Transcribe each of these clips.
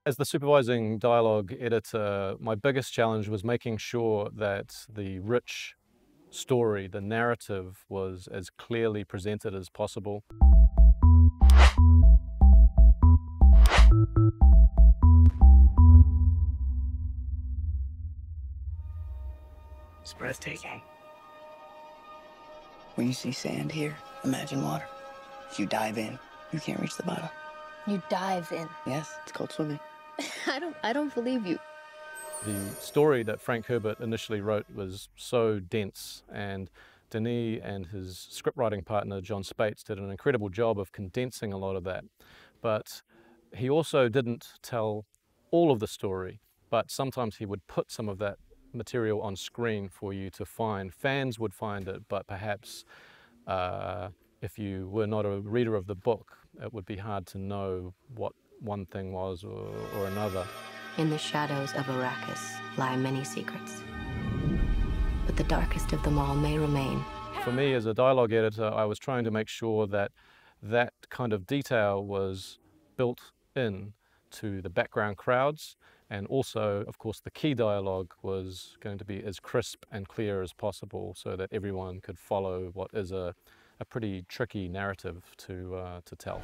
As the supervising dialogue editor, my biggest challenge was making sure that the rich story, the narrative, was as clearly presented as possible. It's breathtaking. When you see sand here, imagine water. If you dive in, you can't reach the bottom. You dive in. Yes, it's called swimming. I don't believe you. The story that Frank Herbert initially wrote was so dense, and Denis and his scriptwriting partner John Spates did an incredible job of condensing a lot of that. But he also didn't tell all of the story, but sometimes he would put some of that material on screen for you to find. Fans would find it, but perhaps if you were not a reader of the book, it would be hard to know what one thing was or another. In the shadows of Arrakis lie many secrets, but the darkest of them all may remain. For me as a dialogue editor, I was trying to make sure that that kind of detail was built in to the background crowds, and also, of course, the key dialogue was going to be as crisp and clear as possible so that everyone could follow what is a pretty tricky narrative to tell.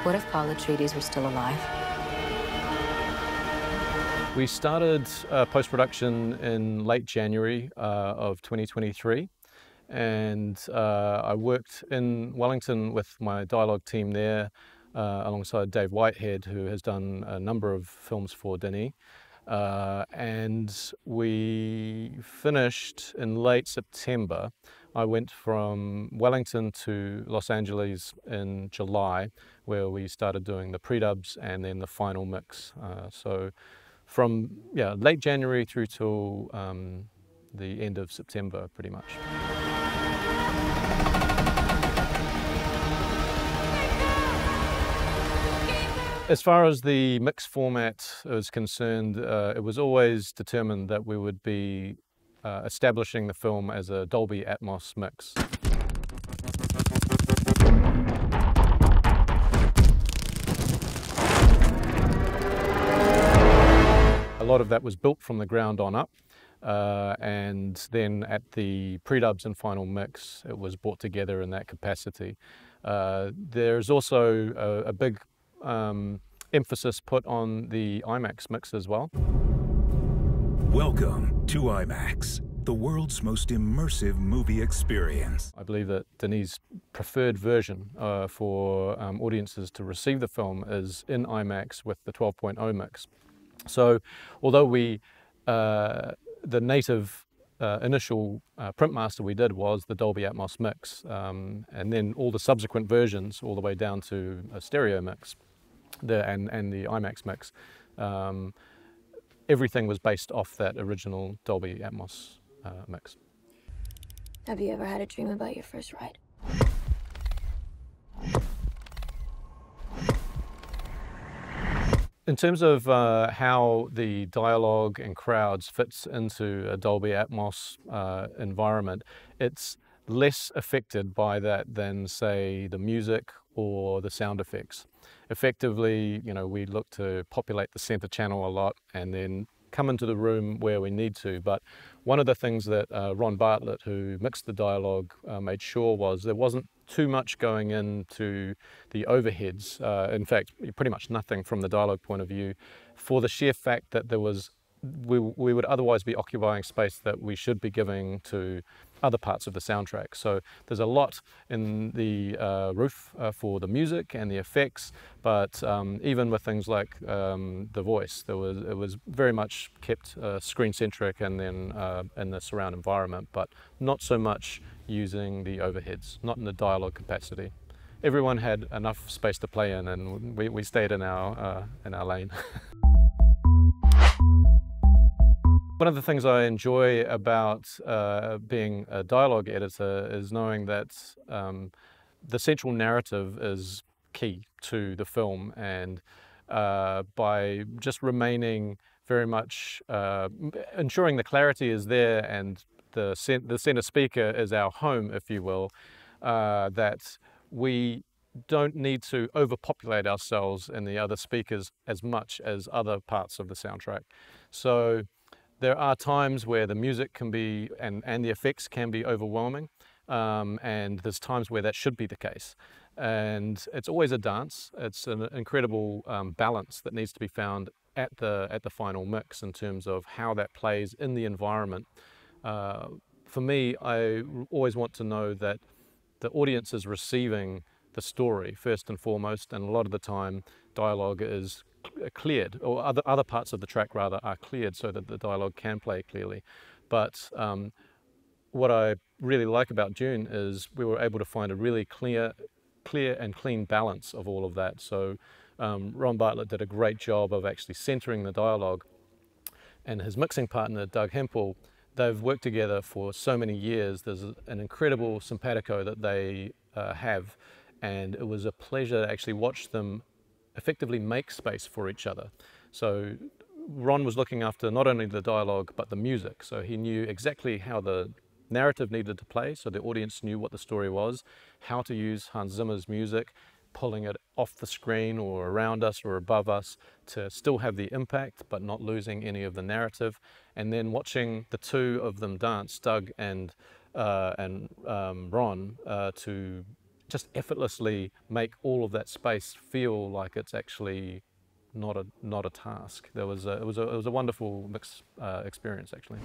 What if Paul Atreides were still alive? We started post-production in late January of 2023, and I worked in Wellington with my dialogue team there alongside Dave Whitehead, who has done a number of films for Denis. And we finished in late September. I went from Wellington to Los Angeles in July, where we started doing the pre-dubs and then the final mix. So from late January through till the end of September, pretty much. As far as the mix format is concerned, it was always determined that we would be establishing the film as a Dolby Atmos mix. A lot of that was built from the ground on up, and then at the pre-dubs and final mix, it was brought together in that capacity. There's also a big emphasis put on the IMAX mix as well. Welcome to IMAX, the world's most immersive movie experience. I believe that Denis' preferred version for audiences to receive the film is in IMAX with the 12.0 mix. So although the native initial print master we did was the Dolby Atmos mix, and then all the subsequent versions all the way down to a stereo mix and the IMAX mix, everything was based off that original Dolby Atmos mix. Have you ever had a dream about your first ride? In terms of how the dialogue and crowds fits into a Dolby Atmos environment, it's less affected by that than, say, the music or the sound effects. Effectively, we look to populate the center channel a lot and then come into the room where we need to. But one of the things that Ron Bartlett, who mixed the dialogue, made sure was there wasn't too much going into the overheads. In fact, pretty much nothing from the dialogue point of view, for the sheer fact that we would otherwise be occupying space that we should be giving to other parts of the soundtrack. So there's a lot in the roof for the music and the effects, but even with things like the voice, it was very much kept screen-centric and then in the surround environment, but not so much using the overheads, not in the dialogue capacity. Everyone had enough space to play in, and we stayed in our lane. One of the things I enjoy about being a dialogue editor is knowing that the central narrative is key to the film, and by just remaining very much ensuring the clarity is there and the center speaker is our home, if you will, that we don't need to overpopulate ourselves in the other speakers as much as other parts of the soundtrack. So there are times where the music can be, and the effects can be overwhelming, and there's times where that should be the case. And it's always a dance. It's an incredible balance that needs to be found at the final mix in terms of how that plays in the environment. For me, I always want to know that the audience is receiving the story first and foremost, and a lot of the time dialogue is cleared, or other parts of the track rather are cleared so that the dialogue can play clearly. But what I really like about Dune is we were able to find a really clear and clean balance of all of that. So Ron Bartlett did a great job of actually centering the dialogue, and his mixing partner Doug Hempel, they've worked together for so many years. There's an incredible simpatico that they have, and it was a pleasure to actually watch them effectively make space for each other. So Ron was looking after not only the dialogue but the music, so he knew exactly how the narrative needed to play, so the audience knew what the story was, how to use Hans Zimmer's music, pulling it off the screen or around us or above us to still have the impact but not losing any of the narrative. And then watching the two of them dance, Doug and Ron, to just effortlessly make all of that space feel like it's actually not a task. It was a wonderful mix experience actually.